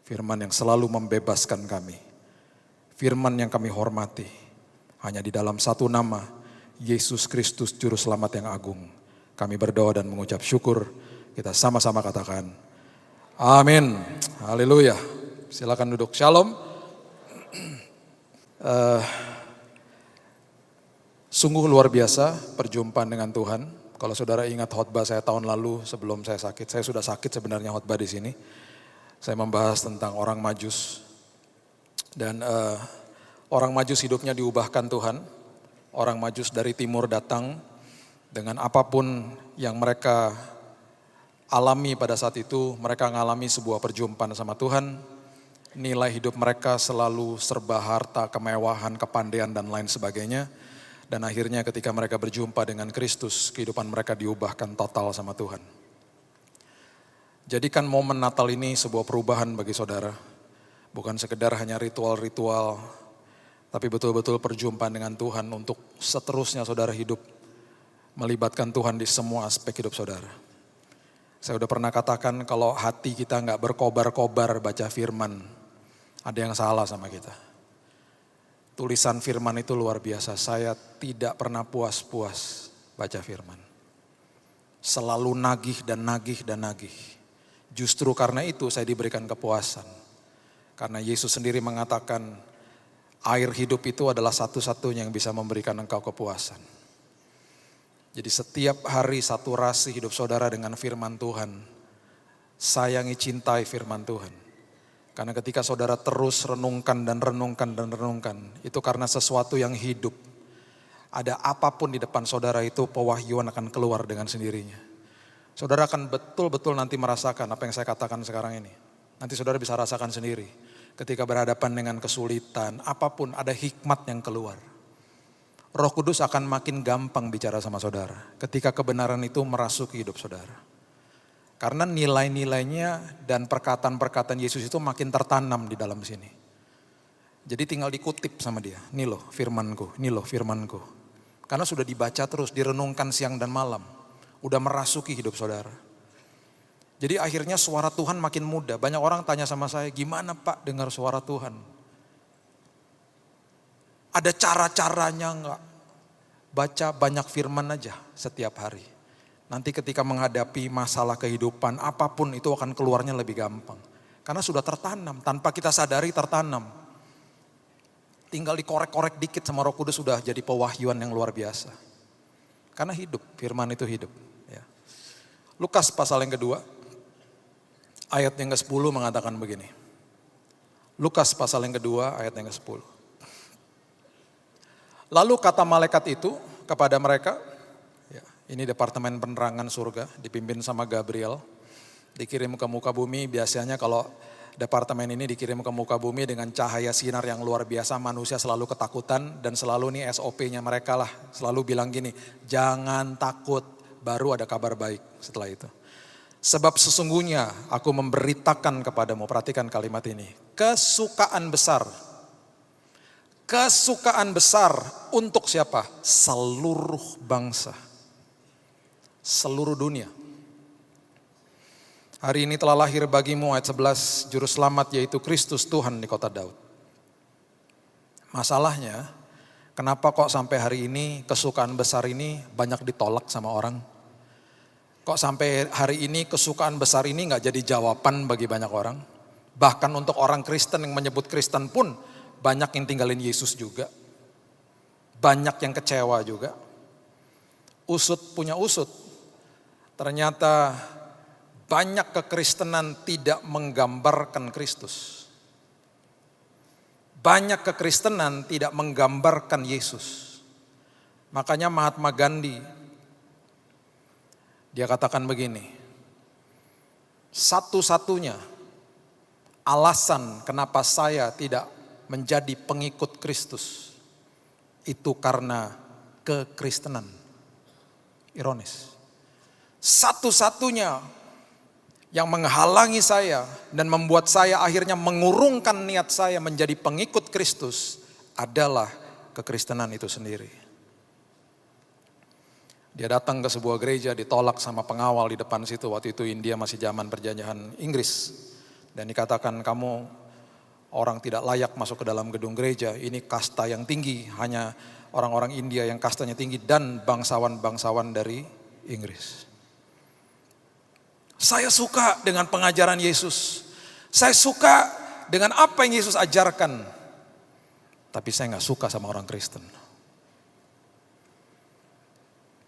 Firman yang selalu membebaskan kami. Firman yang kami hormati. Hanya di dalam satu nama, Yesus Kristus Juru Selamat yang agung. Kami berdoa dan mengucap syukur. Kita sama-sama katakan, amin. Haleluya. Silakan duduk. Shalom. Sungguh luar biasa perjumpaan dengan Tuhan. Kalau saudara ingat khotbah saya tahun lalu sebelum saya sakit. Saya sudah sakit sebenarnya khotbah di sini. Saya membahas tentang orang Majus. Dan orang Majus hidupnya diubahkan Tuhan. Orang Majus dari timur datang dengan apapun yang mereka alami pada saat itu. Mereka mengalami sebuah perjumpaan sama Tuhan. Nilai hidup mereka selalu serba harta, kemewahan, kepandaian dan lain sebagainya. Dan akhirnya ketika mereka berjumpa dengan Kristus, kehidupan mereka diubahkan total sama Tuhan. Jadikan momen Natal ini sebuah perubahan bagi saudara. Bukan sekedar hanya ritual-ritual, tapi betul-betul perjumpaan dengan Tuhan untuk seterusnya saudara hidup. Melibatkan Tuhan di semua aspek hidup saudara. Saya udah pernah katakan kalau hati kita gak berkobar-kobar baca firman, ada yang salah sama kita. Tulisan firman itu luar biasa, saya tidak pernah puas-puas baca firman. Selalu nagih dan nagih dan nagih. Justru karena itu saya diberikan kepuasan. Karena Yesus sendiri mengatakan air hidup itu adalah satu-satunya yang bisa memberikan engkau kepuasan. Jadi setiap hari saturasi hidup saudara dengan firman Tuhan. Sayangi, cintai firman Tuhan. Karena ketika saudara terus renungkan dan renungkan dan renungkan, itu karena sesuatu yang hidup. Ada apapun di depan saudara itu pewahyuan akan keluar dengan sendirinya. Saudara akan betul-betul nanti merasakan apa yang saya katakan sekarang ini. Nanti saudara bisa rasakan sendiri. Ketika berhadapan dengan kesulitan, apapun ada hikmat yang keluar. Roh Kudus akan makin gampang bicara sama saudara. Ketika kebenaran itu merasuki hidup saudara. Karena nilai-nilainya dan perkataan-perkataan Yesus itu makin tertanam di dalam sini. Jadi tinggal dikutip sama dia. Ini loh firmanku, ini loh firmanku. Karena sudah dibaca terus, direnungkan siang dan malam. Udah merasuki hidup saudara. Jadi akhirnya suara Tuhan makin mudah. Banyak orang tanya sama saya, gimana Pak dengar suara Tuhan? Ada cara-caranya enggak? Baca banyak firman aja setiap hari. Nanti ketika menghadapi masalah kehidupan, apapun itu akan keluarnya lebih gampang. Karena sudah tertanam, tanpa kita sadari tertanam. Tinggal dikorek-korek dikit sama Roh Kudus sudah jadi pewahyuan yang luar biasa. Karena hidup, firman itu hidup. Ya. Lukas pasal yang kedua, ayat yang ke-10 mengatakan begini. Lukas pasal yang kedua, ayat yang ke-10. Lalu kata malaikat itu kepada mereka, ini departemen penerangan surga, dipimpin sama Gabriel, dikirim ke muka bumi. Biasanya kalau departemen ini dikirim ke muka bumi dengan cahaya sinar yang luar biasa, manusia selalu ketakutan dan selalu nih SOP-nya mereka lah, selalu bilang gini, jangan takut, baru ada kabar baik setelah itu. Sebab sesungguhnya aku memberitakan kepadamu, perhatikan kalimat ini, kesukaan besar untuk siapa? Seluruh bangsa. Seluruh dunia. Hari ini telah lahir bagimu, ayat 11, Juru Selamat yaitu Kristus Tuhan di kota Daud. Masalahnya, kenapa kok sampai hari ini kesukaan besar ini banyak ditolak sama orang? Kok sampai hari ini kesukaan besar ini gak jadi jawaban bagi banyak orang? Bahkan untuk orang Kristen yang menyebut Kristen pun banyak yang tinggalin Yesus juga. Banyak yang kecewa juga. Usut punya usut. Ternyata banyak kekristenan tidak menggambarkan Kristus. Banyak kekristenan tidak menggambarkan Yesus. Makanya Mahatma Gandhi, dia katakan begini, satu-satunya alasan kenapa saya tidak menjadi pengikut Kristus, itu karena kekristenan. Ironis. Satu-satunya yang menghalangi saya dan membuat saya akhirnya mengurungkan niat saya menjadi pengikut Kristus adalah kekristenan itu sendiri. Dia datang ke sebuah gereja, ditolak sama pengawal di depan situ. Waktu itu India masih zaman perjanjian Inggris. Dan dikatakan kamu orang tidak layak masuk ke dalam gedung gereja. Ini kasta yang tinggi, hanya orang-orang India yang kastanya tinggi dan bangsawan-bangsawan dari Inggris. Saya suka dengan pengajaran Yesus. Saya suka dengan apa yang Yesus ajarkan. Tapi saya gak suka sama orang Kristen.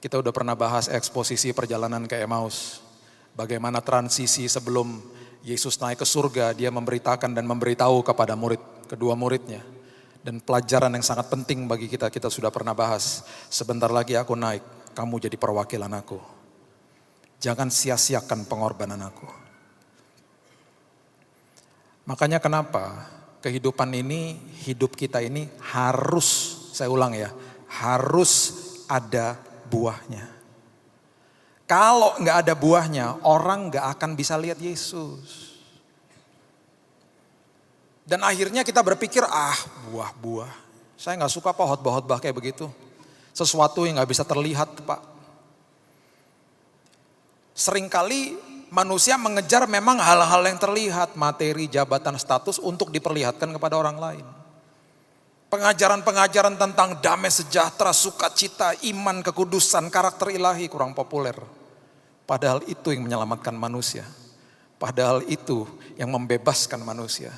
Kita udah pernah bahas eksposisi perjalanan ke Emmaus. Bagaimana transisi sebelum Yesus naik ke surga, dia memberitakan dan memberitahu kepada kedua muridnya. Dan pelajaran yang sangat penting bagi kita sudah pernah bahas. Sebentar lagi aku naik, kamu jadi perwakilan aku. Jangan sia-siakan pengorbanan aku. Makanya kenapa kehidupan ini, hidup kita ini harus, saya ulang ya, harus ada buahnya. Kalau nggak ada buahnya, orang nggak akan bisa lihat Yesus. Dan akhirnya kita berpikir, buah-buah. Saya nggak suka Pak khotbah-khotbah kayak begitu. Sesuatu yang nggak bisa terlihat Pak. Seringkali manusia mengejar memang hal-hal yang terlihat, materi, jabatan, status untuk diperlihatkan kepada orang lain. Pengajaran-pengajaran tentang damai sejahtera, sukacita, iman, kekudusan, karakter ilahi kurang populer. Padahal itu yang menyelamatkan manusia. Padahal itu yang membebaskan manusia.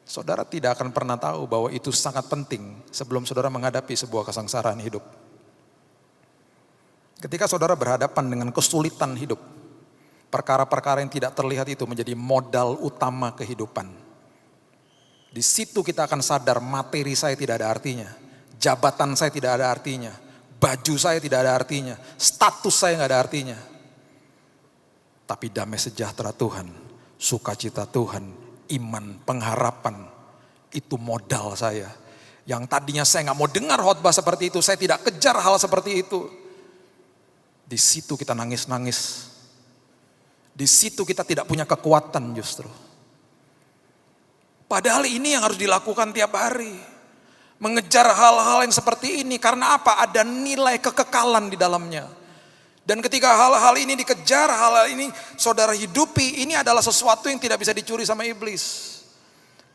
Saudara tidak akan pernah tahu bahwa itu sangat penting sebelum saudara menghadapi sebuah kesengsaraan hidup. Ketika saudara berhadapan dengan kesulitan hidup, perkara-perkara yang tidak terlihat itu menjadi modal utama kehidupan. Di situ kita akan sadar materi saya tidak ada artinya, jabatan saya tidak ada artinya, baju saya tidak ada artinya, status saya nggak ada artinya. Tapi damai sejahtera Tuhan, sukacita Tuhan, iman, pengharapan, itu modal saya. Yang tadinya saya nggak mau dengar khotbah seperti itu, saya tidak kejar hal seperti itu. Di situ kita nangis-nangis. Di situ kita tidak punya kekuatan justru. Padahal ini yang harus dilakukan tiap hari. Mengejar hal-hal yang seperti ini. Karena apa? Ada nilai kekekalan di dalamnya. Dan ketika hal-hal ini dikejar, hal-hal ini saudara hidupi, ini adalah sesuatu yang tidak bisa dicuri sama iblis.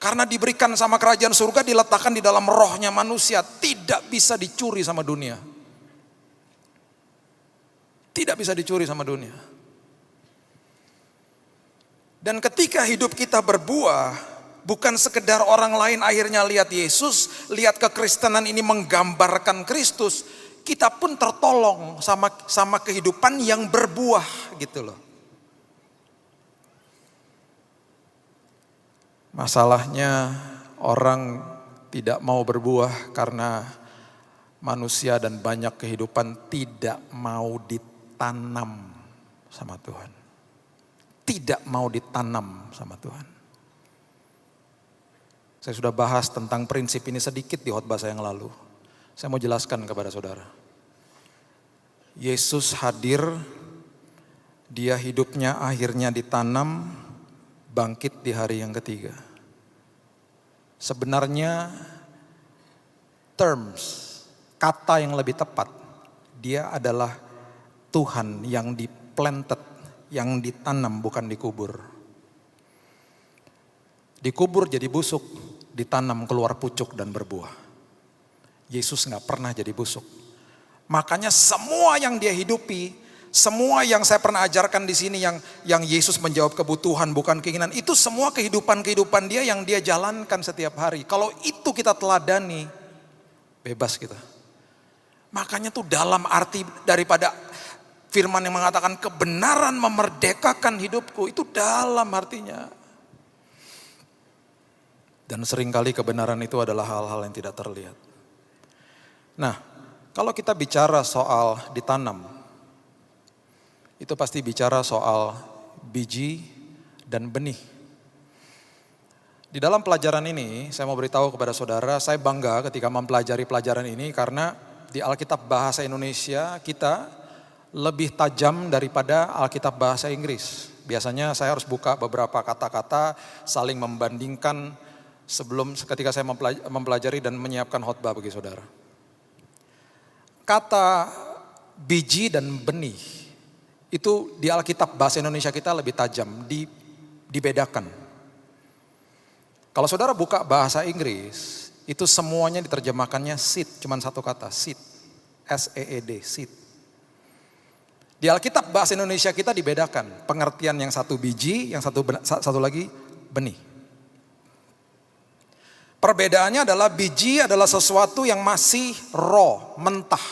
Karena diberikan sama kerajaan surga, diletakkan di dalam rohnya manusia. Tidak bisa dicuri sama dunia. Tidak bisa dicuri sama dunia. Dan ketika hidup kita berbuah, bukan sekedar orang lain akhirnya lihat Yesus, lihat kekristenan ini menggambarkan Kristus, kita pun tertolong sama kehidupan yang berbuah gitu loh. Masalahnya orang tidak mau berbuah karena manusia dan banyak kehidupan tidak mau ditanam sama Tuhan. Tidak mau ditanam sama Tuhan. Saya sudah bahas tentang prinsip ini sedikit di khotbah saya yang lalu. Saya mau jelaskan kepada saudara. Yesus hadir, dia hidupnya akhirnya ditanam, bangkit di hari yang ketiga. Sebenarnya kata yang lebih tepat, dia adalah Tuhan yang diplanted, yang ditanam bukan dikubur. Dikubur jadi busuk, ditanam keluar pucuk dan berbuah. Yesus gak pernah jadi busuk. Makanya semua yang dia hidupi, semua yang saya pernah ajarkan di sini yang Yesus menjawab kebutuhan bukan keinginan, itu semua kehidupan dia yang dia jalankan setiap hari. Kalau itu kita teladani, bebas kita. Makanya tuh dalam arti daripada firman yang mengatakan kebenaran memerdekakan hidupku, itu dalam artinya. Dan seringkali kebenaran itu adalah hal-hal yang tidak terlihat. Nah, kalau kita bicara soal ditanam, itu pasti bicara soal biji dan benih. Di dalam pelajaran ini, saya mau beritahu kepada saudara, saya bangga ketika mempelajari pelajaran ini karena di Alkitab Bahasa Indonesia kita lebih tajam daripada Alkitab Bahasa Inggris. Biasanya saya harus buka beberapa kata-kata, saling membandingkan ketika saya mempelajari dan menyiapkan khotbah bagi saudara. Kata biji dan benih itu di Alkitab Bahasa Indonesia kita lebih tajam. Di dibedakan. Kalau saudara buka bahasa Inggris, itu semuanya diterjemahkannya seed, cuman satu kata, seed. S-E-E-D, seed. Di Alkitab bahasa Indonesia kita dibedakan, pengertian yang satu biji, yang satu lagi benih. Perbedaannya adalah biji adalah sesuatu yang masih raw, mentah.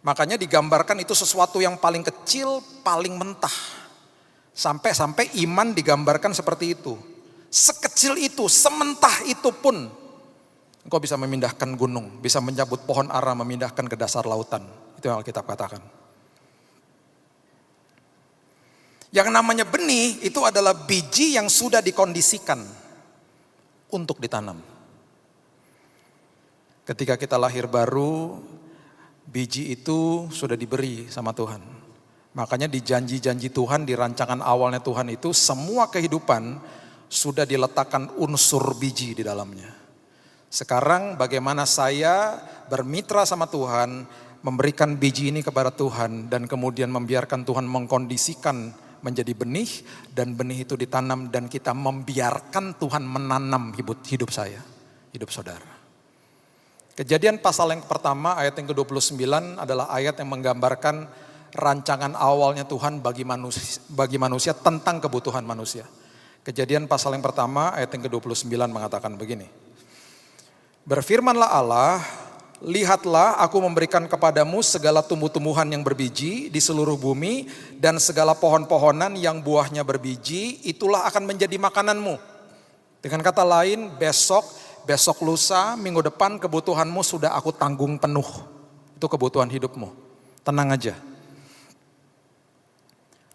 Makanya digambarkan itu sesuatu yang paling kecil, paling mentah. Sampai iman digambarkan seperti itu. Sekecil itu, sementah itu pun engkau bisa memindahkan gunung, bisa mencabut pohon ara, memindahkan ke dasar lautan. Itu yang Alkitab katakan. Yang namanya benih itu adalah biji yang sudah dikondisikan untuk ditanam. Ketika kita lahir baru, biji itu sudah diberi sama Tuhan. Makanya di janji-janji Tuhan, di rancangan awalnya Tuhan itu, semua kehidupan sudah diletakkan unsur biji di dalamnya. Sekarang bagaimana saya bermitra sama Tuhan, memberikan biji ini kepada Tuhan, dan kemudian membiarkan Tuhan mengkondisikan menjadi benih, dan benih itu ditanam, dan kita membiarkan Tuhan menanam hidup saya, hidup saudara. Kejadian pasal yang pertama ayat yang ke-29 adalah ayat yang menggambarkan rancangan awalnya Tuhan bagi manusia tentang kebutuhan manusia. Kejadian pasal yang pertama ayat yang ke-29 mengatakan begini. Berfirmanlah Allah, lihatlah aku memberikan kepadamu segala tumbuh-tumbuhan yang berbiji di seluruh bumi dan segala pohon-pohonan yang buahnya berbiji, itulah akan menjadi makananmu. Dengan kata lain, besok lusa, minggu depan kebutuhanmu sudah aku tanggung penuh. Itu kebutuhan hidupmu. Tenang aja.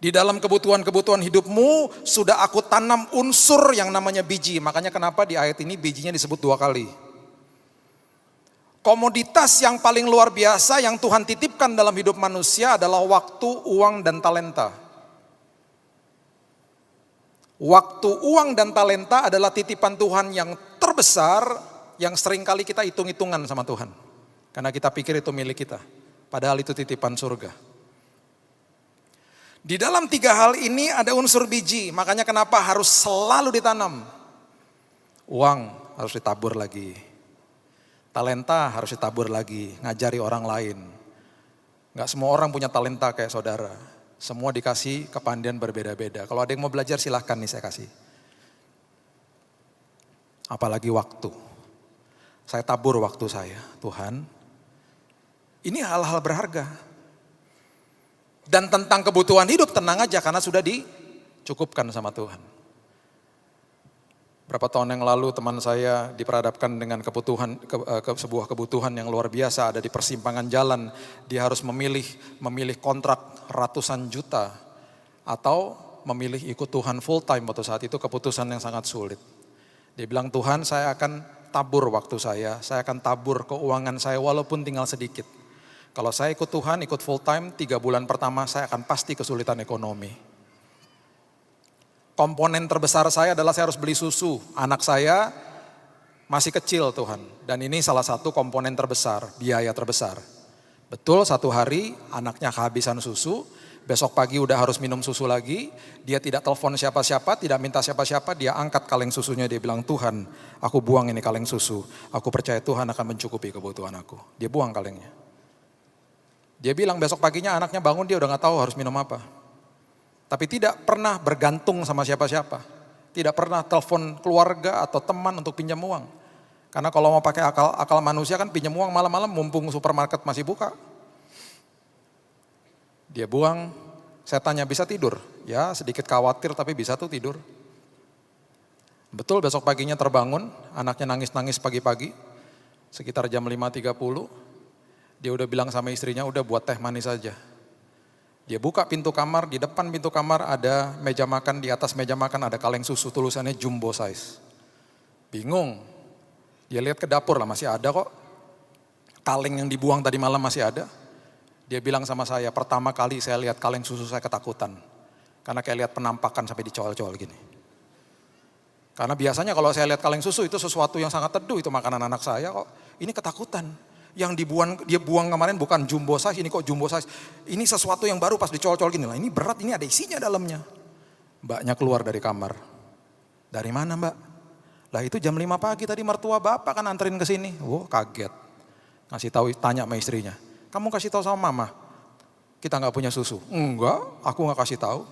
Di dalam kebutuhan-kebutuhan hidupmu sudah aku tanam unsur yang namanya biji. Makanya kenapa di ayat ini bijinya disebut 2 kali. Komoditas yang paling luar biasa yang Tuhan titipkan dalam hidup manusia adalah waktu, uang, dan talenta. Waktu, uang, dan talenta adalah titipan Tuhan yang terbesar yang seringkali kita hitung-hitungan sama Tuhan. Karena kita pikir itu milik kita. Padahal itu titipan surga. Di dalam 3 hal ini ada unsur biji, makanya kenapa harus selalu ditanam. Uang harus ditabur lagi. Talenta harus ditabur lagi, ngajari orang lain. Gak semua orang punya talenta kayak saudara. Semua dikasih kepandaian berbeda-beda. Kalau ada yang mau belajar silahkan nih saya kasih. Apalagi waktu. Saya tabur waktu saya, Tuhan. Ini hal-hal berharga. Dan tentang kebutuhan hidup tenang aja karena sudah dicukupkan sama Tuhan. Berapa tahun yang lalu teman saya diperhadapkan dengan sebuah kebutuhan yang luar biasa, ada di persimpangan jalan. Dia harus memilih kontrak ratusan juta atau memilih ikut Tuhan full time waktu saat itu, keputusan yang sangat sulit. Dia bilang, Tuhan saya akan tabur waktu saya akan tabur keuangan saya walaupun tinggal sedikit. Kalau saya ikut Tuhan, ikut full time, 3 bulan pertama saya akan pasti kesulitan ekonomi. Komponen terbesar saya adalah saya harus beli susu. Anak saya masih kecil Tuhan. Dan ini salah satu komponen terbesar, biaya terbesar. Betul, satu hari anaknya kehabisan susu, besok pagi udah harus minum susu lagi. Dia tidak telepon siapa-siapa, tidak minta siapa-siapa, dia angkat kaleng susunya. Dia bilang, Tuhan aku buang ini kaleng susu. Aku percaya Tuhan akan mencukupi kebutuhan aku. Dia buang kalengnya. Dia bilang besok paginya anaknya bangun dia udah gak tahu harus minum apa. Tapi tidak pernah bergantung sama siapa-siapa. Tidak pernah telepon keluarga atau teman untuk pinjam uang. Karena kalau mau pakai akal manusia kan pinjam uang malam-malam mumpung supermarket masih buka. Dia buang, saya tanya bisa tidur? Ya sedikit khawatir tapi bisa tuh tidur. Betul besok paginya terbangun, anaknya nangis-nangis pagi-pagi. Sekitar jam 5.30. Dia udah bilang sama istrinya, udah buat teh manis aja. Dia buka pintu kamar, di depan pintu kamar ada meja makan, di atas meja makan ada kaleng susu tulisannya jumbo size. Bingung, dia lihat ke dapur lah masih ada kok. Kaleng yang dibuang tadi malam masih ada. Dia bilang sama saya, pertama kali saya lihat kaleng susu saya ketakutan. Karena kayak lihat penampakan sampai dicol-col gini. Karena biasanya kalau saya lihat kaleng susu itu sesuatu yang sangat teduh, itu makanan anak saya kok. Ini ketakutan. Yang dia buang kemarin bukan jumbo size, ini kok jumbo size. Ini sesuatu yang baru pas dicol-col gini lah. Ini berat, ini ada isinya dalamnya. Mbaknya keluar dari kamar. Dari mana mbak? Lah itu jam 5 pagi tadi mertua bapak kan anterin ke sini. Wow, kaget. Ngasih tahu, tanya sama istrinya. Kamu kasih tahu sama mama? Kita nggak punya susu. Enggak, aku nggak kasih tahu.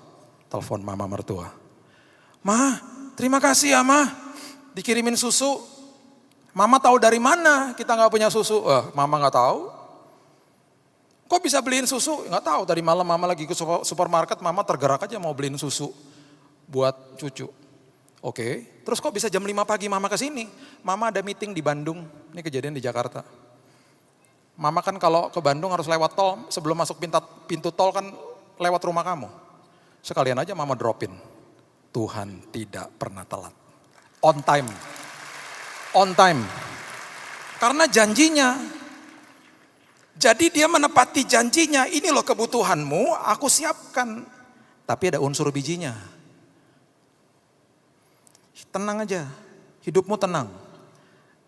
Telepon mama mertua. Ma, terima kasih ya ma. Dikirimin susu. Mama tahu dari mana kita nggak punya susu? Mama nggak tahu. Kok bisa beliin susu? Nggak tahu. Tadi malam mama lagi ke supermarket, mama tergerak aja mau beliin susu buat cucu. Oke. Terus kok bisa jam 5 pagi mama ke sini? Mama ada meeting di Bandung. Ini kejadian di Jakarta. Mama kan kalau ke Bandung harus lewat tol. Sebelum masuk pintu tol kan lewat rumah kamu. Sekalian aja mama dropin. Tuhan tidak pernah telat. On time. On time. Karena janjinya. Jadi dia menepati janjinya. Ini loh kebutuhanmu, aku siapkan. Tapi ada unsur bijinya. Tenang aja. Hidupmu tenang.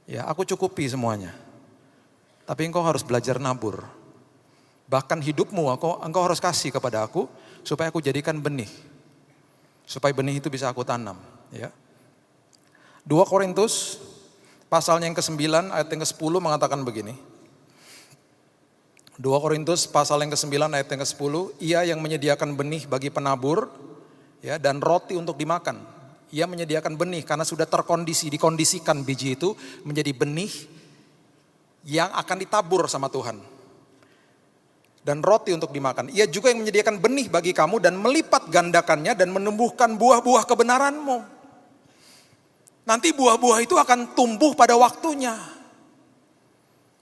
Ya, aku cukupi semuanya. Tapi engkau harus belajar nabur. Bahkan hidupmu engkau harus kasih kepada aku supaya aku jadikan benih. Supaya benih itu bisa aku tanam, ya. 2 Korintus pasalnya yang ke-9 ayat yang ke-10 mengatakan begini. 2 Korintus pasal yang ke-9 ayat yang ke-10, ia yang menyediakan benih bagi penabur ya dan roti untuk dimakan. Ia menyediakan benih karena sudah dikondisikan biji itu menjadi benih yang akan ditabur sama Tuhan. Dan roti untuk dimakan. Ia juga yang menyediakan benih bagi kamu dan melipat gandakannya dan menumbuhkan buah-buah kebenaranmu. Nanti buah-buah itu akan tumbuh pada waktunya.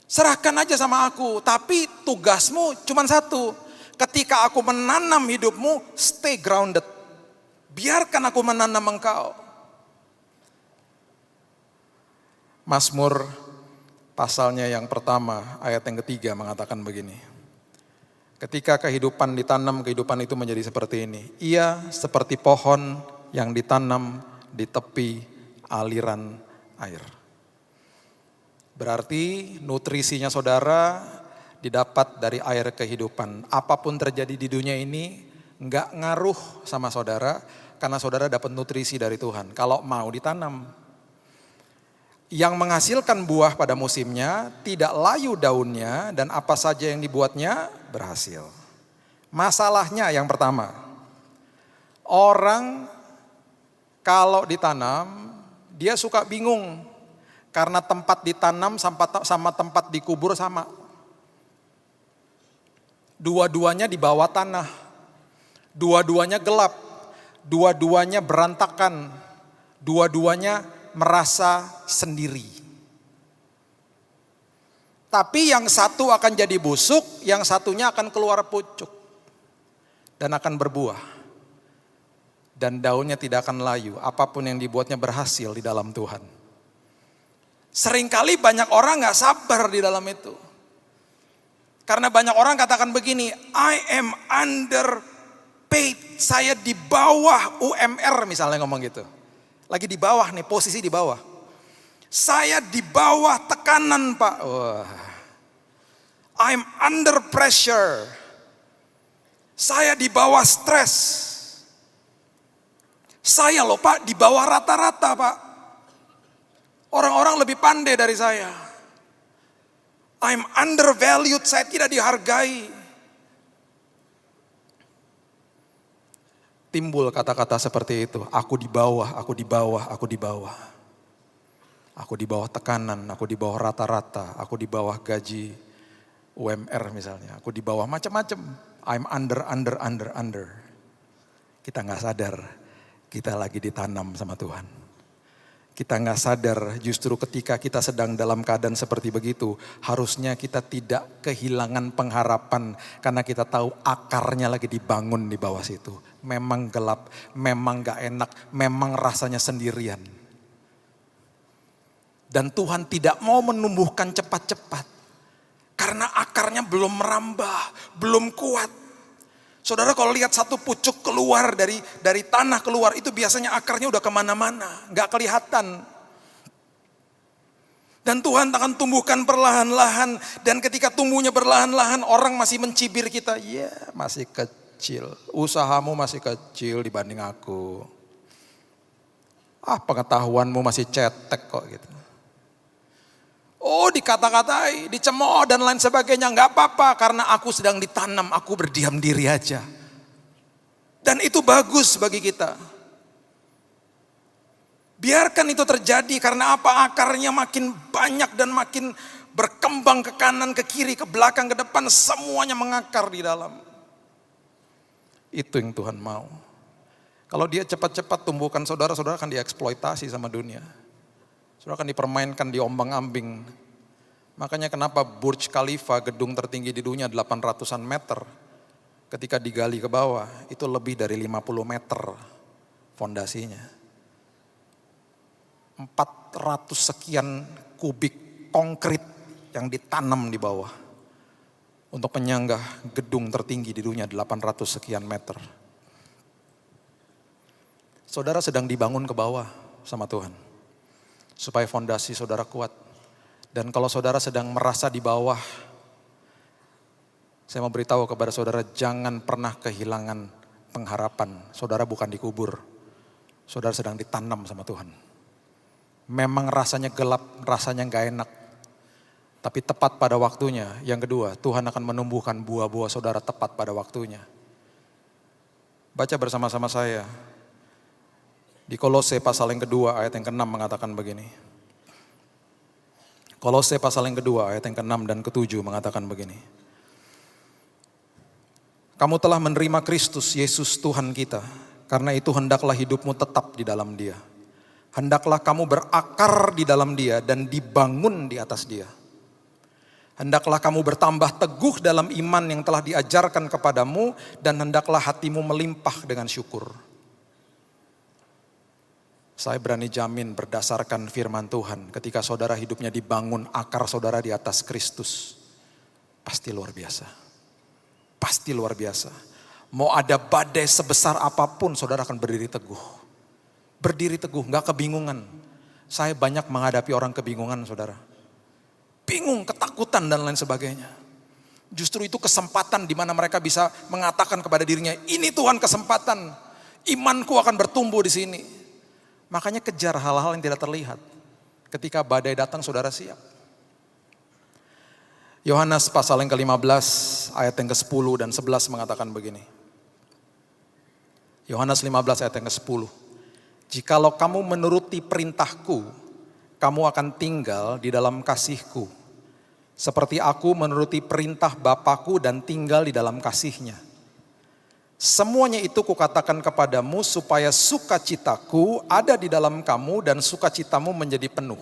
Serahkan aja sama aku, tapi tugasmu cuma satu. Ketika aku menanam hidupmu, stay grounded. Biarkan aku menanam engkau. Mazmur pasalnya yang pertama, ayat yang ketiga mengatakan begini. Ketika kehidupan ditanam, kehidupan itu menjadi seperti ini. Ia seperti pohon yang ditanam di tepi aliran air. Berarti nutrisinya saudara didapat dari air kehidupan. Apapun terjadi di dunia ini enggak ngaruh sama saudara karena saudara dapat nutrisi dari Tuhan. Kalau mau ditanam. Yang menghasilkan buah pada musimnya tidak layu daunnya dan apa saja yang dibuatnya berhasil. Masalahnya yang pertama, orang kalau ditanam dia suka bingung karena tempat ditanam sama tempat dikubur sama. Dua-duanya di bawah tanah. Dua-duanya gelap. Dua-duanya berantakan. Dua-duanya merasa sendiri. Tapi yang satu akan jadi busuk, yang satunya akan keluar pucuk. Dan akan berbuah. Dan daunnya tidak akan layu, apapun yang dibuatnya berhasil di dalam Tuhan. Seringkali banyak orang gak sabar di dalam itu. Karena banyak orang katakan begini, I am underpaid, saya di bawah UMR misalnya ngomong gitu. Lagi di bawah nih, posisi di bawah. Saya di bawah tekanan Pak. Wah. I'm under pressure. Saya di bawah stres. Saya loh Pak di bawah rata-rata Pak. Orang-orang lebih pandai dari saya. I'm undervalued, saya tidak dihargai. Timbul kata-kata seperti itu. Aku di bawah, aku di bawah, aku di bawah. Aku di bawah tekanan, aku di bawah rata-rata, aku di bawah gaji UMR misalnya. Aku di bawah macam-macam. I'm under. Kita gak sadar. Kita lagi ditanam sama Tuhan. Kita gak sadar justru ketika kita sedang dalam keadaan seperti begitu. Harusnya kita tidak kehilangan pengharapan. Karena kita tahu akarnya lagi dibangun di bawah situ. Memang gelap, memang gak enak, memang rasanya sendirian. Dan Tuhan tidak mau menumbuhkan cepat-cepat. Karena akarnya belum merambah, belum kuat. Saudara kalau lihat satu pucuk keluar dari tanah keluar, itu biasanya akarnya udah kemana-mana, gak kelihatan. Dan Tuhan akan tumbuhkan perlahan-lahan. Dan ketika tumbuhnya perlahan-lahan, orang masih mencibir kita. Ya, masih kecil. Usahamu masih kecil dibanding aku. Pengetahuanmu masih cetek kok gitu. Oh, dikata-katai, dicemooh dan lain sebagainya. Enggak apa-apa karena aku sedang ditanam, aku berdiam diri aja. Dan itu bagus bagi kita. Biarkan itu terjadi karena apa? Akarnya makin banyak dan makin berkembang ke kanan, ke kiri, ke belakang, ke depan. Semuanya mengakar di dalam. Itu yang Tuhan mau. Kalau dia cepat-cepat tumbuhkan saudara, saudara akan dieksploitasi sama dunia. Saudara akan dipermainkan, diombang-ambing. Makanya kenapa Burj Khalifa, gedung tertinggi di dunia 800-an meter. Ketika digali ke bawah, itu lebih dari 50 meter fondasinya. 400 sekian kubik konkrit yang ditanam di bawah. Untuk penyanggah gedung tertinggi di dunia 800 sekian meter. Saudara sedang dibangun ke bawah sama Tuhan. Supaya fondasi saudara kuat. Dan kalau saudara sedang merasa di bawah, saya mau beritahu kepada saudara, jangan pernah kehilangan pengharapan. Saudara bukan dikubur, saudara sedang ditanam sama Tuhan. Memang rasanya gelap, rasanya gak enak. Tapi tepat pada waktunya. Yang kedua, Tuhan akan menumbuhkan buah-buah saudara tepat pada waktunya. Baca bersama-sama saya. Di Kolose pasal yang kedua ayat yang ke-6 mengatakan begini. Kolose pasal yang kedua ayat yang ke-6 dan ke-7 mengatakan begini. Kamu telah menerima Kristus Yesus Tuhan kita. Karena itu hendaklah hidupmu tetap di dalam Dia. Hendaklah kamu berakar di dalam Dia dan dibangun di atas Dia. Hendaklah kamu bertambah teguh dalam iman yang telah diajarkan kepadamu dan hendaklah hatimu melimpah dengan syukur. Saya berani jamin berdasarkan firman Tuhan, ketika saudara hidupnya dibangun, akar saudara di atas Kristus, pasti luar biasa. Pasti luar biasa. Mau ada badai sebesar apapun, saudara akan berdiri teguh. Berdiri teguh, gak kebingungan. Saya banyak menghadapi orang kebingungan, saudara. Bingung, ketakutan dan lain sebagainya. Justru itu kesempatan di mana mereka bisa mengatakan kepada dirinya, ini Tuhan kesempatan, imanku akan bertumbuh di sini. Makanya kejar hal-hal yang tidak terlihat. Ketika badai datang, saudara siap. Yohanes pasal yang ke-15 ayat yang ke-10 dan 11 mengatakan begini. Yohanes 15 ayat yang ke-10. Jikalau kamu menuruti perintahku, kamu akan tinggal di dalam kasihku. Seperti aku menuruti perintah Bapakku dan tinggal di dalam kasihnya. Semuanya itu kukatakan kepadamu supaya sukacitaku ada di dalam kamu dan sukacitamu menjadi penuh.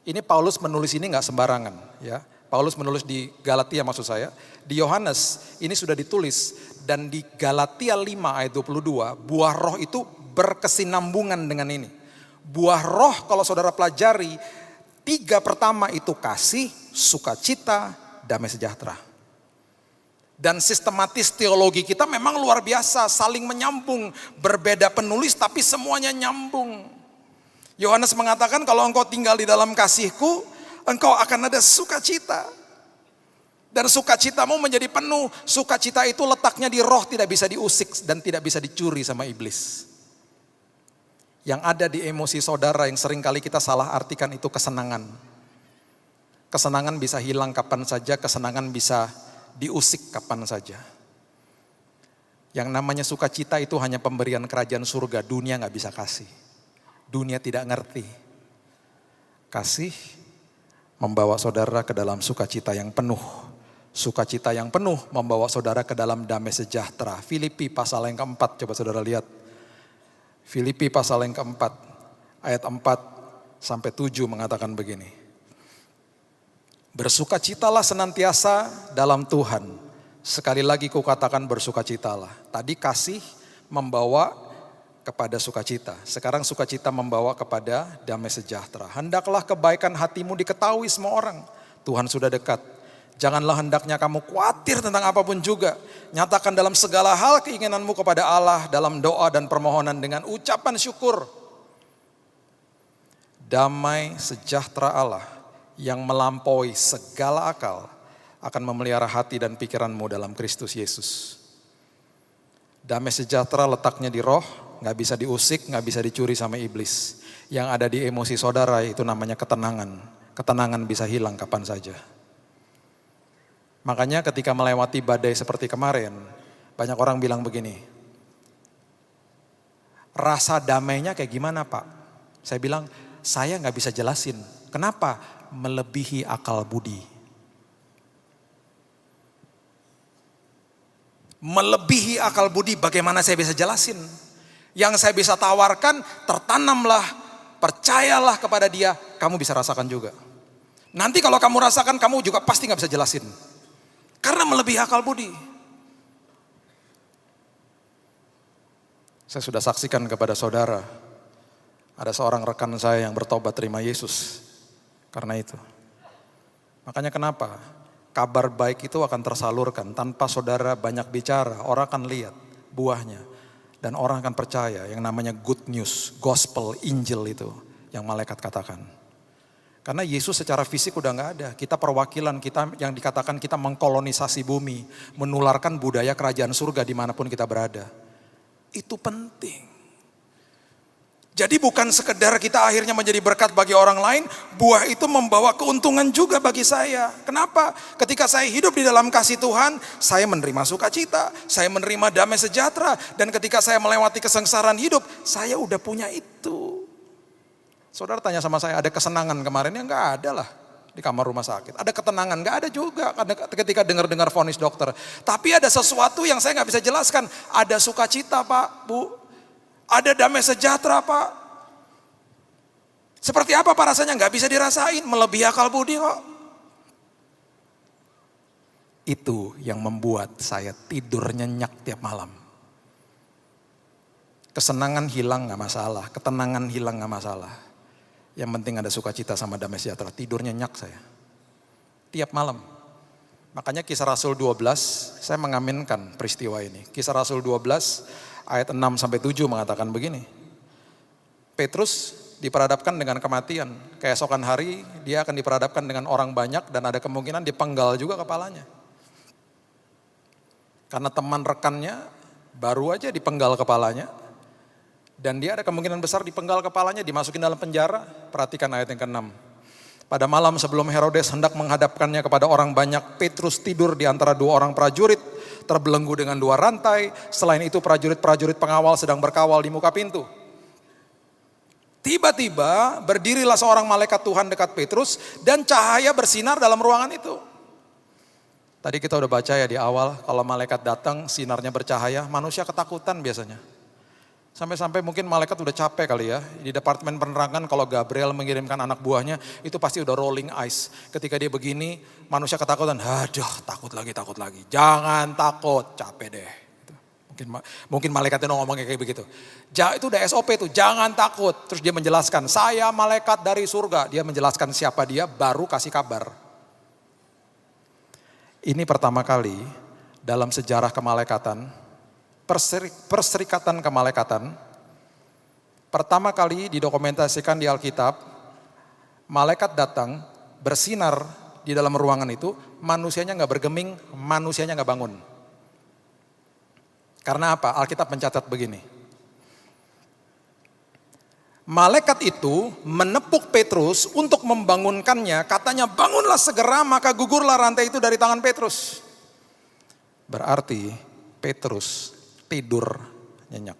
Ini Paulus menulis ini gak sembarangan. Ya. Paulus menulis di Galatia maksud saya. Di Yohanes ini sudah ditulis. Dan di Galatia 5 ayat 22, buah roh itu berkesinambungan dengan ini. Buah roh kalau saudara pelajari, 3 pertama itu kasih, sukacita, damai sejahtera. Dan sistematis teologi kita memang luar biasa, saling menyambung, berbeda penulis tapi semuanya nyambung. Yohanes mengatakan kalau engkau tinggal di dalam kasihku, engkau akan ada sukacita. Dan sukacitamu menjadi penuh. Sukacita itu letaknya di roh, tidak bisa diusik dan tidak bisa dicuri sama iblis. Yang ada di emosi saudara yang sering kali kita salah artikan itu kesenangan. Kesenangan bisa hilang kapan saja, kesenangan bisa diusik kapan saja. Yang namanya sukacita itu hanya pemberian kerajaan surga. Dunia gak bisa kasih. Dunia tidak ngerti. Kasih membawa saudara ke dalam sukacita yang penuh. Sukacita yang penuh membawa saudara ke dalam damai sejahtera. Filipi pasal yang keempat, coba saudara lihat. Filipi pasal yang keempat, ayat 4 sampai 7 mengatakan begini. Bersukacitalah senantiasa dalam Tuhan. Sekali lagi kukatakan bersukacitalah. Tadi kasih membawa kepada sukacita. Sekarang sukacita membawa kepada damai sejahtera. Hendaklah kebaikan hatimu diketahui semua orang. Tuhan sudah dekat. Janganlah hendaknya kamu khawatir tentang apapun juga. Nyatakan dalam segala hal keinginanmu kepada Allah dalam doa dan permohonan dengan ucapan syukur. damai sejahtera Allah yang melampaui segala akal akan memelihara hati dan pikiranmu dalam Kristus Yesus. Damai sejahtera letaknya di roh, gak bisa diusik, gak bisa dicuri sama iblis. Yang ada di emosi saudara itu namanya ketenangan. Ketenangan bisa hilang kapan saja. Makanya ketika melewati badai seperti kemarin, banyak orang bilang begini, rasa damainya kayak gimana Pak? Saya bilang, saya gak bisa jelasin. Kenapa? Melebihi akal budi. Melebihi akal budi, bagaimana saya bisa jelasin? Yang saya bisa tawarkan, tertanamlah, percayalah kepada dia, kamu bisa rasakan juga. Nanti kalau kamu rasakan, kamu juga pasti gak bisa jelasin. Karena melebihi akal budi. Saya sudah saksikan kepada saudara, ada seorang rekan saya yang bertobat terima Yesus. Karena itu. Makanya kenapa? Kabar baik itu akan tersalurkan tanpa saudara banyak bicara. Orang akan lihat buahnya. Dan orang akan percaya yang namanya good news, gospel, Injil itu. Yang malaikat katakan. Karena Yesus secara fisik udah gak ada. Kita perwakilan kita yang dikatakan kita mengkolonisasi bumi. Menularkan budaya kerajaan surga dimanapun kita berada. Itu penting. Jadi bukan sekedar kita akhirnya menjadi berkat bagi orang lain. Buah itu membawa keuntungan juga bagi saya. Kenapa? Ketika saya hidup di dalam kasih Tuhan, saya menerima sukacita. Saya menerima damai sejahtera. Dan ketika saya melewati kesengsaraan hidup, saya udah punya itu. Saudara tanya sama saya, ada kesenangan kemarin? Ya enggak ada lah di kamar rumah sakit. Ada ketenangan? Enggak ada juga ketika dengar vonis dokter. Tapi ada sesuatu yang saya enggak bisa jelaskan. Ada sukacita Pak, Bu. Ada damai sejahtera Pak. Seperti apa Pak rasanya? Enggak bisa dirasain, melebihi akal budi kok. Itu yang membuat saya tidur nyenyak tiap malam. Kesenangan hilang enggak masalah, ketenangan hilang enggak masalah. Yang penting ada sukacita sama damai sejahtera. Tidur nyenyak saya. Tiap malam. Makanya Kisah Rasul 12, saya mengaminkan peristiwa ini. Kisah Rasul 12 ayat 6-7 mengatakan begini. Petrus diperhadapkan dengan kematian. Keesokan hari dia akan diperhadapkan dengan orang banyak dan ada kemungkinan dipenggal juga kepalanya. Karena teman rekannya baru aja dipenggal kepalanya. Dan dia ada kemungkinan besar dipenggal kepalanya, dimasukin dalam penjara. Perhatikan ayat yang ke-6. Pada malam sebelum Herodes hendak menghadapkannya kepada orang banyak, Petrus tidur di antara dua orang prajurit, terbelenggu dengan dua rantai. Selain itu prajurit-prajurit pengawal sedang berkawal di muka pintu. Tiba-tiba berdirilah seorang malaikat Tuhan dekat Petrus dan cahaya bersinar dalam ruangan itu. Tadi kita udah baca ya di awal, kalau malaikat datang sinarnya bercahaya, manusia ketakutan biasanya. Sampai-sampai mungkin malaikat udah capek kali ya. Di departemen penerangan kalau Gabriel mengirimkan anak buahnya, itu pasti udah rolling eyes. Ketika dia begini, manusia ketakutan. Aduh, takut lagi. Jangan takut, capek deh. Mungkin malaikatnya ngomongnya kayak begitu. Itu udah SOP tuh, jangan takut. Terus dia menjelaskan, saya malaikat dari surga. Dia menjelaskan siapa dia, baru kasih kabar. Ini pertama kali dalam sejarah kemalaikatan, perserikatan kemalaikatan, pertama kali didokumentasikan di Alkitab, malaikat datang bersinar di dalam ruangan itu, manusianya gak bergeming, manusianya gak bangun. Karena apa? Alkitab mencatat begini. Malaikat itu menepuk Petrus untuk membangunkannya, katanya bangunlah segera maka gugurlah rantai itu dari tangan Petrus. Berarti Petrus tidur nyenyak.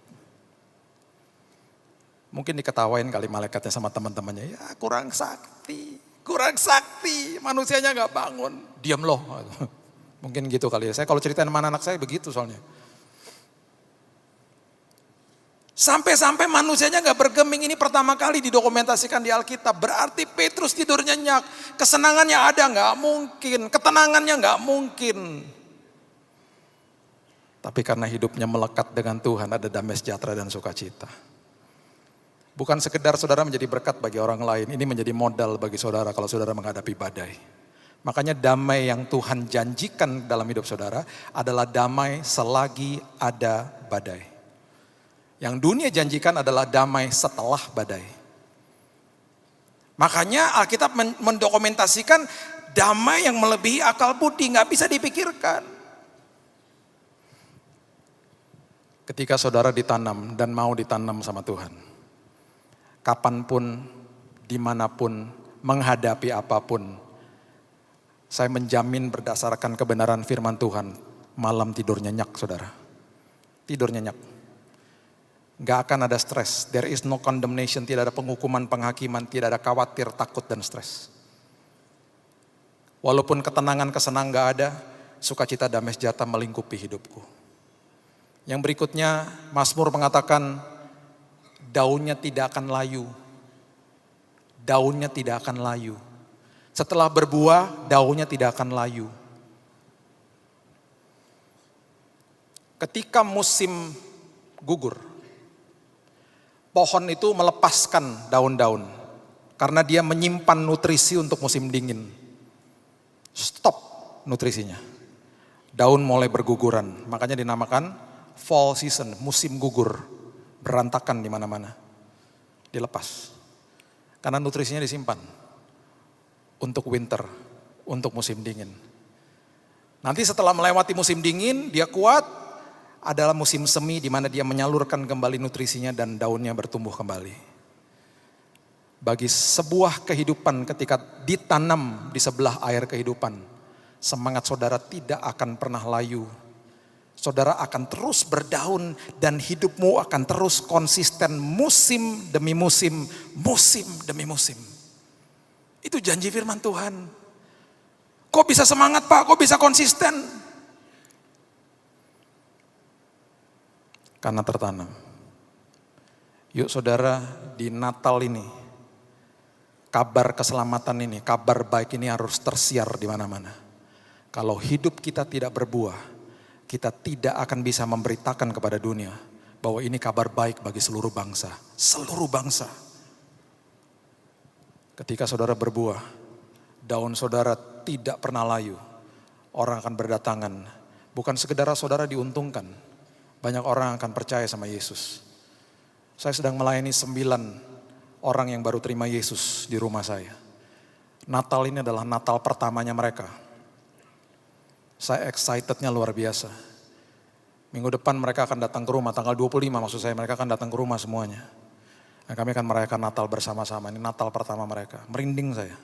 Mungkin diketawain kali malaikatnya sama teman-temannya. Ya kurang sakti, manusianya gak bangun. Diam loh. Mungkin gitu kali ya. Saya kalau ceritain sama anak saya begitu soalnya. Sampai-sampai manusianya gak bergeming. Ini pertama kali didokumentasikan di Alkitab. Berarti Petrus tidur nyenyak. Kesenangannya ada gak mungkin. Ketenangannya gak mungkin. Tapi karena hidupnya melekat dengan Tuhan, ada damai sejahtera dan sukacita. Bukan sekedar saudara menjadi berkat bagi orang lain, ini menjadi modal bagi saudara kalau saudara menghadapi badai. Makanya damai yang Tuhan janjikan dalam hidup saudara adalah damai selagi ada badai. Yang dunia janjikan adalah damai setelah badai. Makanya Alkitab mendokumentasikan damai yang melebihi akal budi, gak bisa dipikirkan. Ketika saudara ditanam dan mau ditanam sama Tuhan, kapanpun, dimanapun, menghadapi apapun, saya menjamin berdasarkan kebenaran firman Tuhan, malam tidur nyenyak saudara. Tidur nyenyak. Gak akan ada stres. There is no condemnation, tidak ada penghukuman, penghakiman, tidak ada khawatir, takut, dan stres. Walaupun ketenangan, kesenangan gak ada, sukacita, damai sejahtera melingkupi hidupku. Yang berikutnya, Mazmur mengatakan, daunnya tidak akan layu. Daunnya tidak akan layu. Setelah berbuah, daunnya tidak akan layu. Ketika musim gugur, pohon itu melepaskan daun-daun. Karena dia menyimpan nutrisi untuk musim dingin. Stop nutrisinya. Daun mulai berguguran, makanya dinamakan fall season, musim gugur, berantakan di mana-mana. Dilepas. Karena nutrisinya disimpan untuk winter, untuk musim dingin. Nanti setelah melewati musim dingin, dia kuat, adalah musim semi di mana dia menyalurkan kembali nutrisinya dan daunnya bertumbuh kembali. Bagi sebuah kehidupan ketika ditanam di sebelah air kehidupan, semangat saudara tidak akan pernah layu. Saudara akan terus berdaun dan hidupmu akan terus konsisten musim demi musim, musim demi musim. Itu janji firman Tuhan. Kok bisa semangat Pak? Kok bisa konsisten? Karena tertanam. Yuk saudara, di Natal ini, kabar keselamatan ini, kabar baik ini harus tersiar di mana-mana. Kalau hidup kita tidak berbuah, kita tidak akan bisa memberitakan kepada dunia bahwa ini kabar baik bagi seluruh bangsa. Seluruh bangsa. Ketika saudara berbuah, daun saudara tidak pernah layu. Orang akan berdatangan. Bukan sekedar saudara diuntungkan. Banyak orang akan percaya sama Yesus. Saya sedang melayani 9 orang yang baru terima Yesus di rumah saya. Natal ini adalah Natal pertamanya mereka. Saya excitednya luar biasa. Minggu depan mereka akan datang ke rumah, tanggal 25 maksud saya, mereka akan datang ke rumah semuanya. Nah, kami akan merayakan Natal bersama-sama, ini Natal pertama mereka. Merinding saya.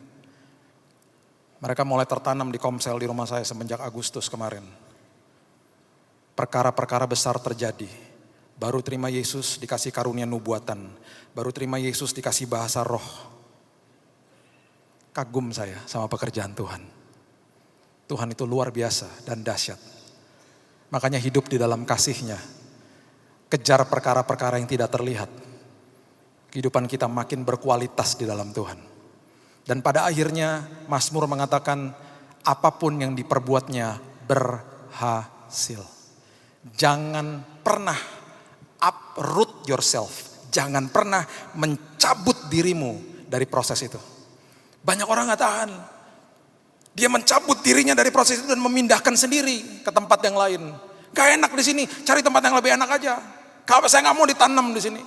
Mereka mulai tertanam di komsel di rumah saya semenjak Agustus kemarin. Perkara-perkara besar terjadi. Baru terima Yesus dikasih karunia nubuatan. Baru terima Yesus dikasih bahasa roh. Kagum saya sama pekerjaan Tuhan. Tuhan itu luar biasa dan dahsyat. Makanya hidup di dalam kasih-Nya. Kejar perkara-perkara yang tidak terlihat. Kehidupan kita makin berkualitas di dalam Tuhan. Dan pada akhirnya Mazmur mengatakan apapun yang diperbuatnya berhasil. Jangan pernah uproot yourself. Jangan pernah mencabut dirimu dari proses itu. Banyak orang gak tahan. Dia mencabut dirinya dari proses itu dan memindahkan sendiri ke tempat yang lain. Gak enak di sini, cari tempat yang lebih enak aja. Kalau saya gak mau ditanam di sini.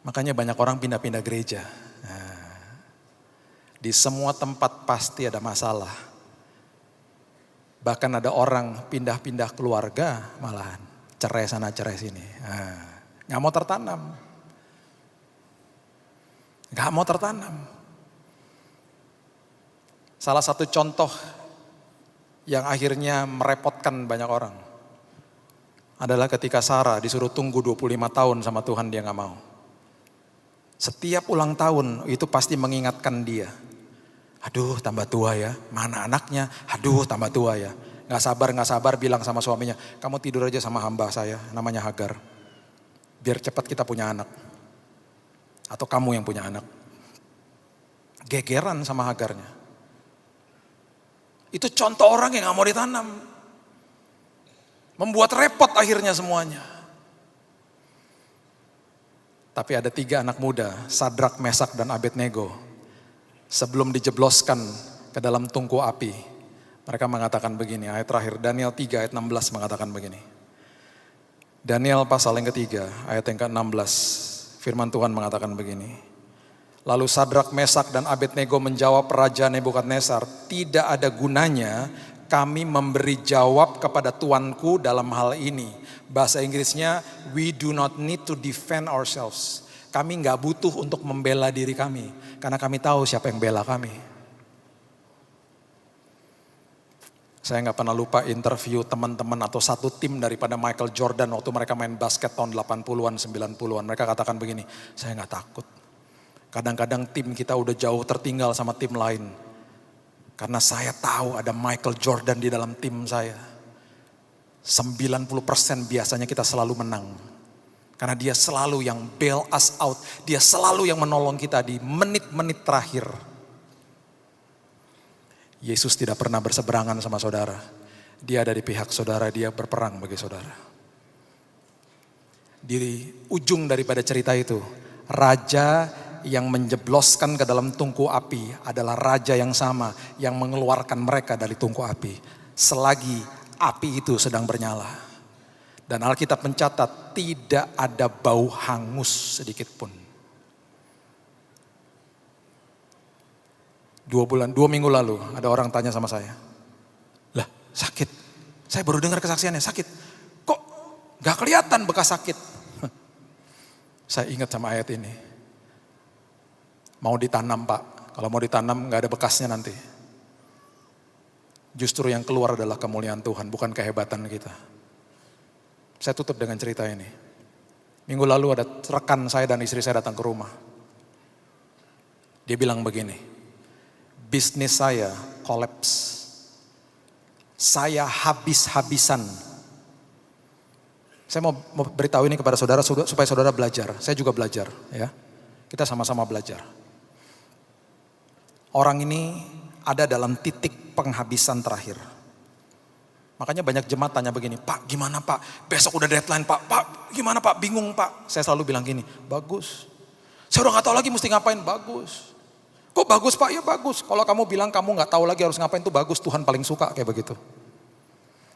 Makanya banyak orang pindah-pindah gereja. Nah, di semua tempat pasti ada masalah. Bahkan ada orang pindah-pindah keluarga malahan. Cerai sana, cerai sini. Nah, gak mau tertanam. Gak mau tertanam. Salah satu contoh yang akhirnya merepotkan banyak orang adalah ketika Sarah disuruh tunggu 25 tahun sama Tuhan, dia gak mau. Setiap ulang tahun itu pasti mengingatkan dia. Aduh tambah tua ya, mana anaknya? Aduh tambah tua ya. Gak sabar bilang sama suaminya, kamu tidur aja sama hamba saya namanya Hagar. Biar cepat kita punya anak. Atau kamu yang punya anak. Gegeran sama Hagarnya. Itu contoh orang yang gak mau ditanam. Membuat repot akhirnya semuanya. Tapi ada 3 anak muda, Sadrak, Mesak, dan Abednego. Sebelum dijebloskan ke dalam tungku api, mereka mengatakan begini, ayat terakhir, Daniel 3 ayat 16 mengatakan begini. Daniel pasal yang ketiga, ayat yang ke-16, firman Tuhan mengatakan begini. Lalu Sadrak, Mesak, dan Abednego menjawab Raja Nebukadnezar, tidak ada gunanya kami memberi jawab kepada tuanku dalam hal ini. Bahasa Inggrisnya, we do not need to defend ourselves. Kami nggak butuh untuk membela diri kami, karena kami tahu siapa yang bela kami. Saya nggak pernah lupa interview teman-teman atau satu tim daripada Michael Jordan waktu mereka main basket tahun 80-an, 90-an. Mereka katakan begini, saya nggak takut. Kadang-kadang tim kita udah jauh tertinggal sama tim lain. Karena saya tahu ada Michael Jordan di dalam tim saya. 90% biasanya kita selalu menang. Karena dia selalu yang bail us out. Dia selalu yang menolong kita di menit-menit terakhir. Yesus tidak pernah berseberangan sama saudara. Dia ada di pihak saudara, dia berperang bagi saudara. Di ujung daripada cerita itu, raja yang menjebloskan ke dalam tungku api adalah raja yang sama yang mengeluarkan mereka dari tungku api. Selagi api itu sedang bernyala. Dan Alkitab mencatat tidak ada bau hangus sedikit pun. 2 minggu lalu ada orang tanya sama saya. Lah sakit, saya baru dengar kesaksiannya sakit. Kok gak kelihatan bekas sakit? Saya ingat sama ayat ini. Mau ditanam Pak, kalau mau ditanam gak ada bekasnya nanti. Justru yang keluar adalah kemuliaan Tuhan, bukan kehebatan kita. Saya tutup dengan cerita ini. Minggu lalu ada rekan saya dan istri saya datang ke rumah. Dia bilang begini, bisnis saya kolaps. Saya habis-habisan. Saya mau beritahu ini kepada saudara supaya saudara belajar. Saya juga belajar, ya. Kita sama-sama belajar. Orang ini ada dalam titik penghabisan terakhir. Makanya banyak jemaat tanya begini, Pak gimana Pak? Besok udah deadline Pak. Pak gimana Pak? Bingung Pak. Saya selalu bilang gini, bagus. Saya udah gak tahu lagi mesti ngapain, bagus. Kok bagus Pak? Ya bagus. Kalau kamu bilang kamu gak tahu lagi harus ngapain, itu bagus. Tuhan paling suka kayak begitu.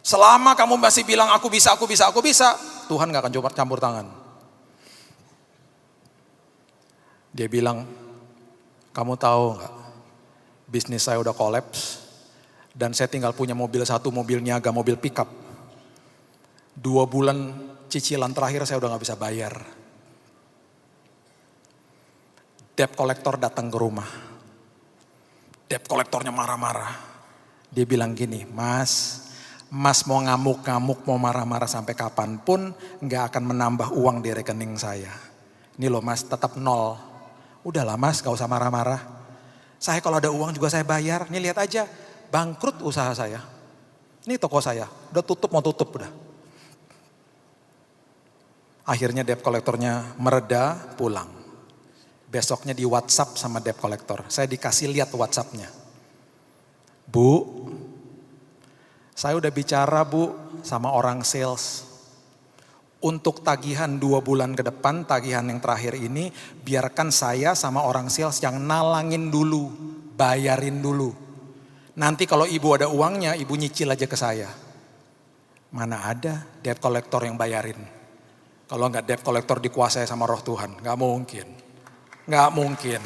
Selama kamu masih bilang aku bisa, Tuhan gak akan coba campur tangan. Dia bilang, kamu tahu gak, bisnis saya udah kolaps dan saya tinggal punya mobil satu, mobil niaga, mobil pickup. 2 bulan cicilan terakhir saya udah gak bisa bayar. Debt collector datang ke rumah. Debt collectornya marah-marah. Dia bilang gini, Mas mau ngamuk-ngamuk, mau marah-marah sampai kapanpun gak akan menambah uang di rekening saya. Ini loh Mas, tetap 0. Udahlah Mas, gak usah marah-marah. Saya kalau ada uang juga saya bayar. Nih lihat aja, bangkrut usaha saya. Ini toko saya, udah tutup, mau tutup udah. Akhirnya debt collectornya mereda, pulang. Besoknya di WhatsApp sama debt collector. Saya dikasih lihat WhatsAppnya. Bu, saya udah bicara Bu sama orang sales. Untuk tagihan 2 bulan ke depan, tagihan yang terakhir ini, biarkan saya sama orang sales yang nalangin dulu, bayarin dulu. Nanti kalau ibu ada uangnya, ibu nyicil aja ke saya. Mana ada debt collector yang bayarin. Kalau enggak debt collector dikuasai sama roh Tuhan, gak mungkin. Gak mungkin.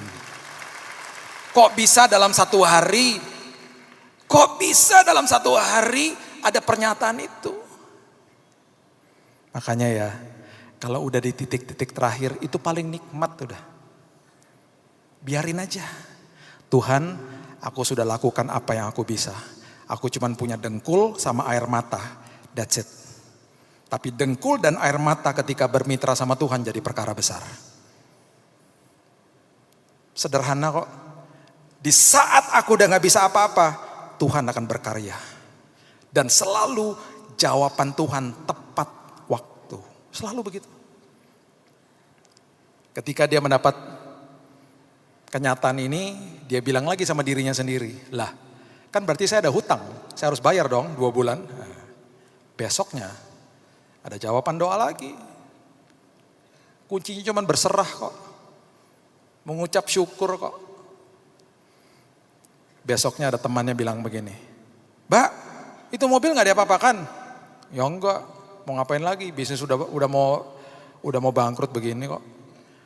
Kok bisa dalam satu hari ada pernyataan itu? Makanya ya, kalau udah di titik-titik terakhir itu paling nikmat udah. Biarin aja. Tuhan, aku sudah lakukan apa yang aku bisa. Aku cuman punya dengkul sama air mata. That's it. Tapi dengkul dan air mata ketika bermitra sama Tuhan jadi perkara besar. Sederhana kok. Di saat aku udah gak bisa apa-apa, Tuhan akan berkarya. Dan selalu jawaban Tuhan tepat. Selalu begitu. Ketika dia mendapat kenyataan ini, dia bilang lagi sama dirinya sendiri, lah kan berarti saya ada hutang, saya harus bayar dong 2 bulan. Nah, besoknya ada jawaban doa lagi. Kuncinya cuma berserah kok, mengucap syukur kok. Besoknya ada temannya bilang begini, Mbak itu mobil gak diapa-apakan? Ya enggak. Mau ngapain lagi? Bisnis udah mau bangkrut begini kok.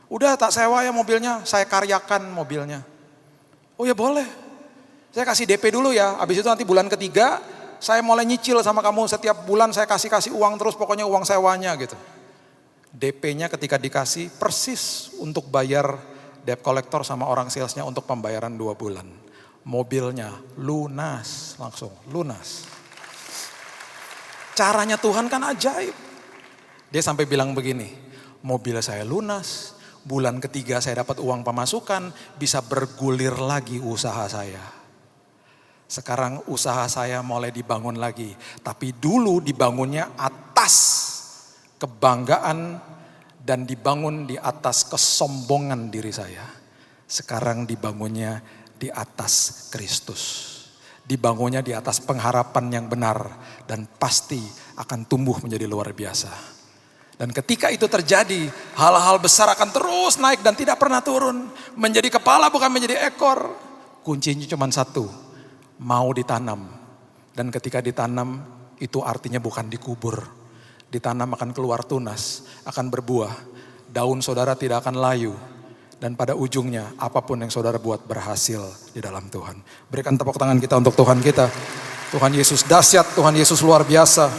Udah tak sewa ya mobilnya, saya karyakan mobilnya. Oh ya boleh, saya kasih DP dulu ya, habis itu nanti bulan ketiga saya mulai nyicil sama kamu, setiap bulan saya kasih uang terus, pokoknya uang sewanya gitu. DP-nya ketika dikasih persis untuk bayar debt collector sama orang salesnya untuk pembayaran 2 bulan. Mobilnya lunas, langsung lunas. Caranya Tuhan kan ajaib. Dia sampai bilang begini, mobil saya lunas, bulan ketiga saya dapat uang pemasukan, bisa bergulir lagi usaha saya. Sekarang usaha saya mulai dibangun lagi, tapi dulu dibangunnya atas kebanggaan dan dibangun di atas kesombongan diri saya. Sekarang dibangunnya di atas Kristus. Dibangunnya di atas pengharapan yang benar dan pasti akan tumbuh menjadi luar biasa. Dan ketika itu terjadi, hal-hal besar akan terus naik dan tidak pernah turun. Menjadi kepala bukan menjadi ekor. Kuncinya cuma satu, mau ditanam. Dan ketika ditanam, itu artinya bukan dikubur. Ditanam akan keluar tunas, akan berbuah. Daun saudara tidak akan layu. Dan pada ujungnya, apapun yang saudara buat berhasil di dalam Tuhan. Berikan tepuk tangan kita untuk Tuhan kita. Tuhan Yesus dahsyat, Tuhan Yesus luar biasa.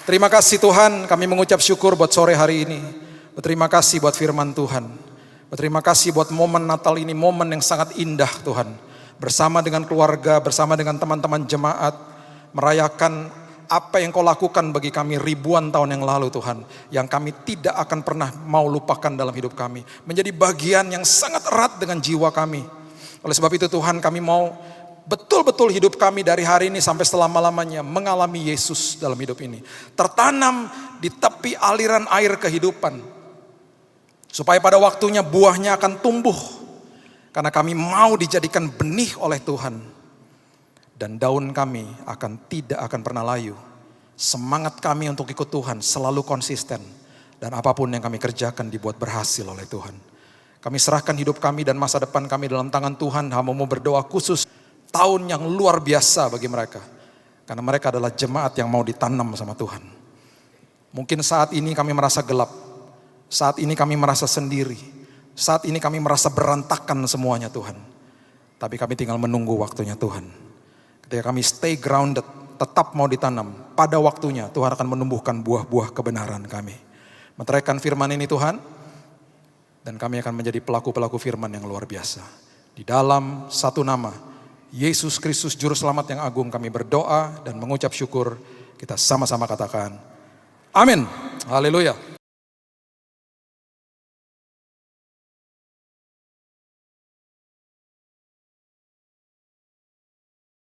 Terima kasih Tuhan, kami mengucap syukur buat sore hari ini. Berterima kasih buat firman Tuhan. Berterima kasih buat momen Natal ini, momen yang sangat indah Tuhan. Bersama dengan keluarga, bersama dengan teman-teman jemaat, merayakan apa yang kau lakukan bagi kami ribuan tahun yang lalu Tuhan. Yang kami tidak akan pernah mau lupakan dalam hidup kami. Menjadi bagian yang sangat erat dengan jiwa kami. Oleh sebab itu Tuhan, kami mau betul-betul hidup kami dari hari ini sampai selama-lamanya mengalami Yesus dalam hidup ini. Tertanam di tepi aliran air kehidupan. Supaya pada waktunya buahnya akan tumbuh. Karena kami mau dijadikan benih oleh Tuhan. Dan daun kami tidak akan pernah layu. Semangat kami untuk ikut Tuhan selalu konsisten. Dan apapun yang kami kerjakan dibuat berhasil oleh Tuhan. Kami serahkan hidup kami dan masa depan kami dalam tangan Tuhan. Hamba-Mu berdoa khusus tahun yang luar biasa bagi mereka. Karena mereka adalah jemaat yang mau ditanam sama Tuhan. Mungkin saat ini kami merasa gelap. Saat ini kami merasa sendiri. Saat ini kami merasa berantakan semuanya Tuhan. Tapi kami tinggal menunggu waktunya Tuhan. Ketika kami stay grounded, tetap mau ditanam. Pada waktunya Tuhan akan menumbuhkan buah-buah kebenaran kami. Meteraikan firman ini Tuhan. Dan kami akan menjadi pelaku-pelaku firman yang luar biasa. Di dalam satu nama, Yesus Kristus Juru Selamat yang agung, kami berdoa dan mengucap syukur. Kita sama-sama katakan, amin. Haleluya.